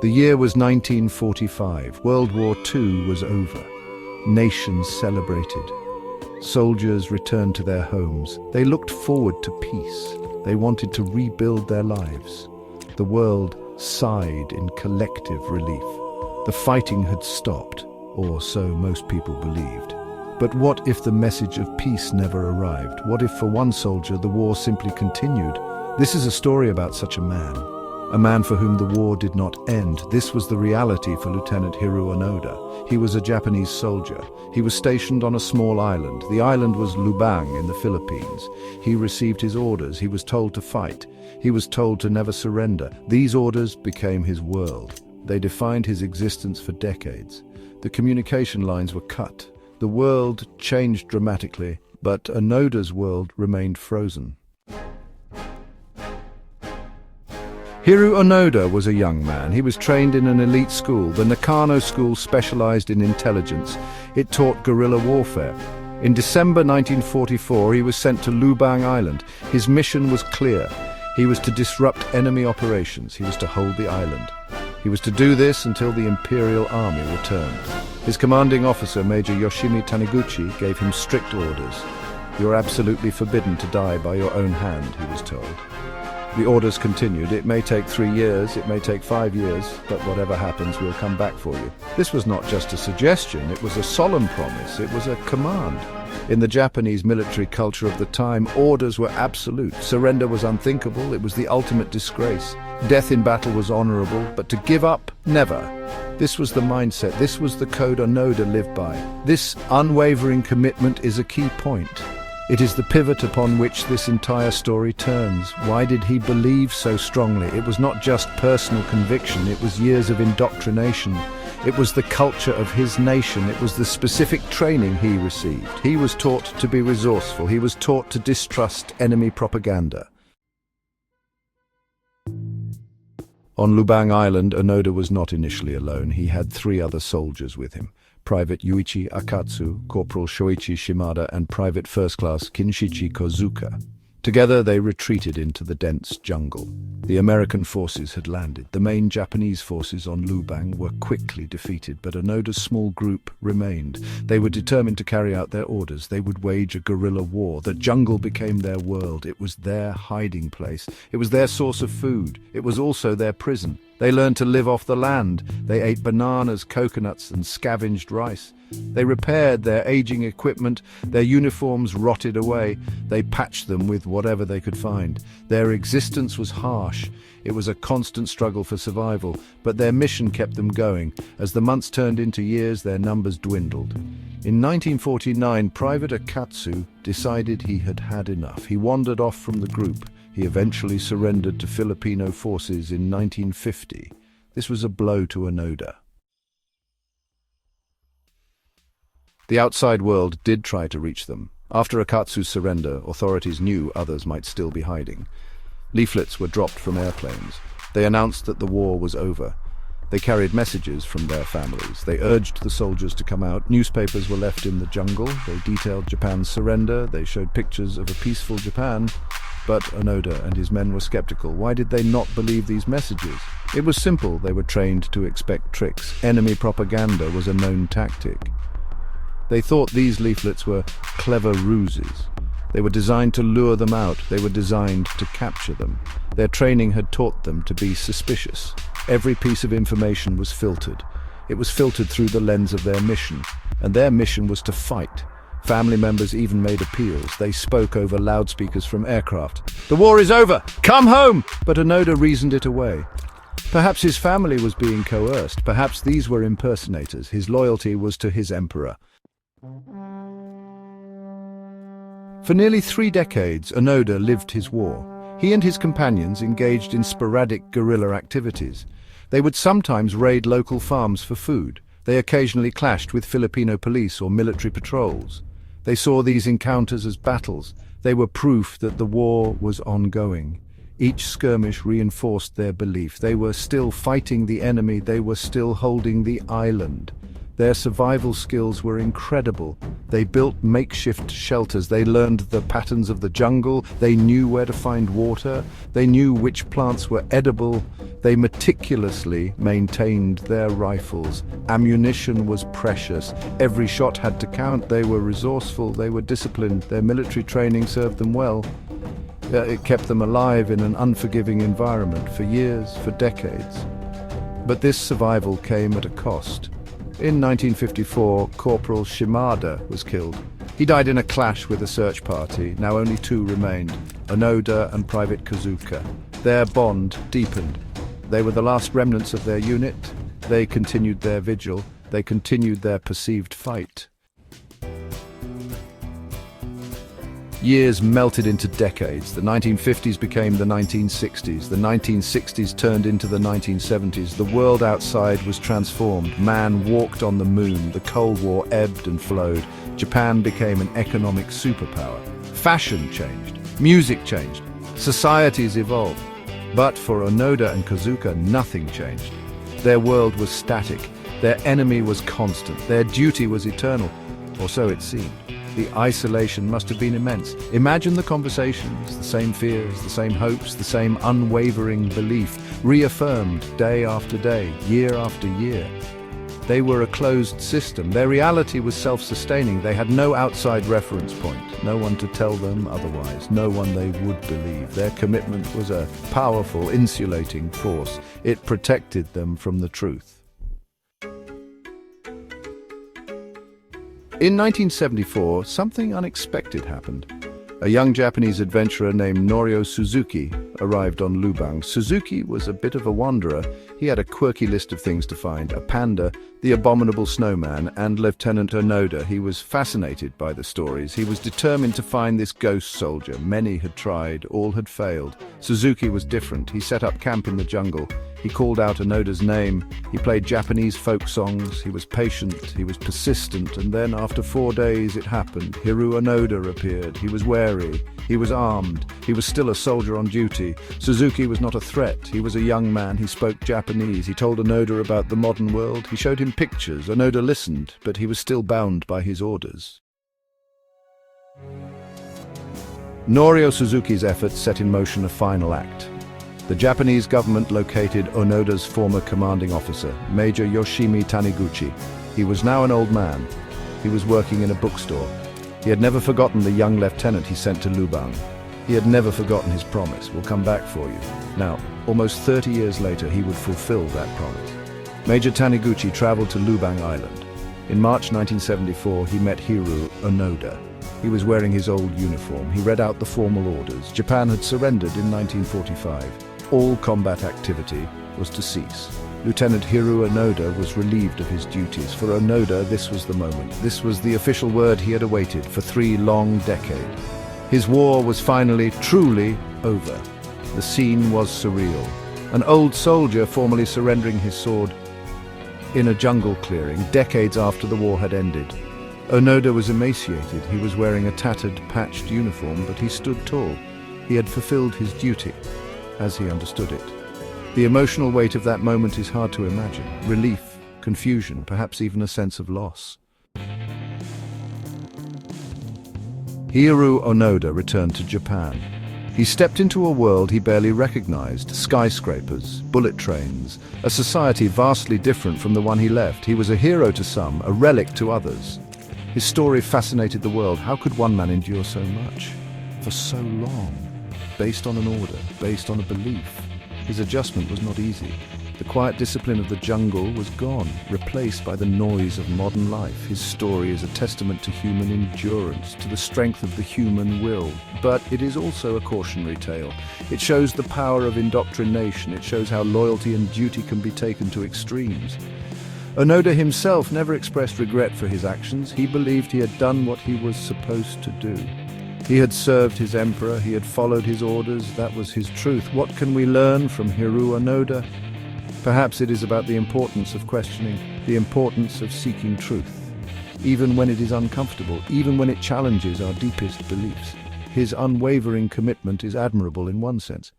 The year was 1945. World War II was over. Nations celebrated. Soldiers returned to their homes. They looked forward to peace. They wanted to rebuild their lives. The world sighed in collective relief. The fighting had stopped, or so most people believed. But what if the message of peace never arrived? What if for one soldier the war simply continued? This is a story about such a man for whom the war did not end. This was the reality for Lieutenant Hiroo Onoda. He was a Japanese soldier. He was stationed on a small island. The island was Lubang in the Philippines. He received his orders. He was told to fight. He was told to never surrender. These orders became his world. They defined his existence for decades. The communication lines were cut. The world changed dramatically, but Onoda's world remained frozen. Hiroo Onoda was a young man. He was trained in an elite school. The Nakano School specialized in intelligence. It taught guerrilla warfare. In December 1944, he was sent to Lubang Island. His mission was clear. He was to disrupt enemy operations. He was to hold the island. He was to do this until the Imperial Army returned. His commanding officer, Major Yoshimi Taniguchi, gave him strict orders. "You're absolutely forbidden to die by your own hand," he was told. The orders continued. "It may take 3 years, it may take 5 years, but whatever happens, we'll come back for you." This was not just a suggestion, it was a solemn promise, it was a command. In the Japanese military culture of the time, orders were absolute. Surrender was unthinkable, it was the ultimate disgrace. Death in battle was honorable, but to give up, never. This was the mindset, this was the code Onoda lived by. This unwavering commitment is a key point. It is the pivot upon which this entire story turns. Why did he believe so strongly? It was not just personal conviction, it was years of indoctrination. It was the culture of his nation, it was the specific training he received. He was taught to be resourceful, he was taught to distrust enemy propaganda. On Lubang Island, Onoda was not initially alone. He had 3 other soldiers with him. Private Yuichi Akatsu, Corporal Shoichi Shimada, and Private First Class Kinshichi Kozuka. Together they retreated into the dense jungle. The American forces had landed. The main Japanese forces on Lubang were quickly defeated, but Onoda's small group remained. They were determined to carry out their orders. They would wage a guerrilla war. The jungle became their world. It was their hiding place. It was their source of food. It was also their prison. They learned to live off the land. They ate bananas, coconuts, and scavenged rice. They repaired their aging equipment. Their uniforms rotted away. They patched them with whatever they could find. Their existence was harsh. It was a constant struggle for survival, but their mission kept them going. As the months turned into years, their numbers dwindled. In 1949, Private Akatsu decided he had had enough. He wandered off from the group. He eventually surrendered to Filipino forces in 1950. This was a blow to Onoda. The outside world did try to reach them. After Akatsu's surrender, authorities knew others might still be hiding. Leaflets were dropped from airplanes. They announced that the war was over. They carried messages from their families. They urged the soldiers to come out. Newspapers were left in the jungle. They detailed Japan's surrender. They showed pictures of a peaceful Japan. But Onoda and his men were skeptical. Why did they not believe these messages? It was simple. They were trained to expect tricks. Enemy propaganda was a known tactic. They thought these leaflets were clever ruses. They were designed to lure them out. They were designed to capture them. Their training had taught them to be suspicious. Every piece of information was filtered. It was filtered through the lens of their mission. And their mission was to fight. Family members even made appeals. They spoke over loudspeakers from aircraft. "The war is over! Come home!" But Onoda reasoned it away. Perhaps his family was being coerced. Perhaps these were impersonators. His loyalty was to his emperor. For nearly 3 decades, Onoda lived his war. He and his companions engaged in sporadic guerrilla activities. They would sometimes raid local farms for food. They occasionally clashed with Filipino police or military patrols. They saw these encounters as battles. They were proof that the war was ongoing. Each skirmish reinforced their belief. They were still fighting the enemy. They were still holding the island. Their survival skills were incredible. They built makeshift shelters. They learned the patterns of the jungle. They knew where to find water. They knew which plants were edible. They meticulously maintained their rifles. Ammunition was precious. Every shot had to count. They were resourceful. They were disciplined. Their military training served them well. It kept them alive in an unforgiving environment for years, for decades. But this survival came at a cost. In 1954, Corporal Shimada was killed. He died in a clash with a search party. Now only two remained, Onoda and Private Kazuka. Their bond deepened. They were the last remnants of their unit. They continued their vigil. They continued their perceived fight. Years melted into decades. The 1950s became the 1960s. The 1960s turned into the 1970s. The world outside was transformed. Man walked on the moon. The Cold War ebbed and flowed. Japan became an economic superpower. Fashion changed. Music changed. Societies evolved. But for Onoda and Kazuka, nothing changed. Their world was static. Their enemy was constant. Their duty was eternal. Or so it seemed. The isolation must have been immense. Imagine the conversations, the same fears, the same hopes, the same unwavering belief, reaffirmed day after day, year after year. They were a closed system. Their reality was self-sustaining. They had no outside reference point, no one to tell them otherwise, no one they would believe. Their commitment was a powerful, insulating force. It protected them from the truth. In 1974, something unexpected happened. A young Japanese adventurer named Norio Suzuki arrived on Lubang. Suzuki was a bit of a wanderer. He had a quirky list of things to find: a panda, the abominable snowman, and Lieutenant Onoda. He was fascinated by the stories. He was determined to find this ghost soldier. Many had tried, all had failed. Suzuki was different. He set up camp in the jungle. He called out Onoda's name. He played Japanese folk songs. He was patient. He was persistent. And then, after 4 days, it happened. Hiroo Onoda appeared. He was wary. He was armed. He was still a soldier on duty. Suzuki was not a threat. He was a young man. He spoke Japanese. He told Onoda about the modern world. He showed him pictures. Onoda listened, but he was still bound by his orders. Norio Suzuki's efforts set in motion a final act. The Japanese government located Onoda's former commanding officer, Major Yoshimi Taniguchi. He was now an old man. He was working in a bookstore. He had never forgotten the young lieutenant he sent to Lubang. He had never forgotten his promise: "We'll come back for you." Now, almost 30 years later, he would fulfill that promise. Major Taniguchi traveled to Lubang Island. In March 1974, he met Hiroo Onoda. He was wearing his old uniform. He read out the formal orders. Japan had surrendered in 1945. All combat activity was to cease. Lieutenant Hiroo Onoda was relieved of his duties. For Onoda, this was the moment. This was the official word he had awaited for 3 long decades. His war was finally, truly over. The scene was surreal. An old soldier formally surrendering his sword in a jungle clearing, decades after the war had ended. Onoda was emaciated. He was wearing a tattered, patched uniform, but he stood tall. He had fulfilled his duty, as he understood it. The emotional weight of that moment is hard to imagine. Relief, confusion, perhaps even a sense of loss. Hiroo Onoda returned to Japan. He stepped into a world he barely recognized: skyscrapers, bullet trains, a society vastly different from the one he left. He was a hero to some, a relic to others. His story fascinated the world. How could one man endure so much, for so long? Based on an order, based on a belief. His adjustment was not easy. The quiet discipline of the jungle was gone, replaced by the noise of modern life. His story is a testament to human endurance, to the strength of the human will. But it is also a cautionary tale. It shows the power of indoctrination. It shows how loyalty and duty can be taken to extremes. Onoda himself never expressed regret for his actions. He believed he had done what he was supposed to do. He had served his emperor, he had followed his orders, that was his truth. What can we learn from Hiroo Onoda? Perhaps it is about the importance of questioning, the importance of seeking truth, even when it is uncomfortable, even when it challenges our deepest beliefs. His unwavering commitment is admirable in one sense.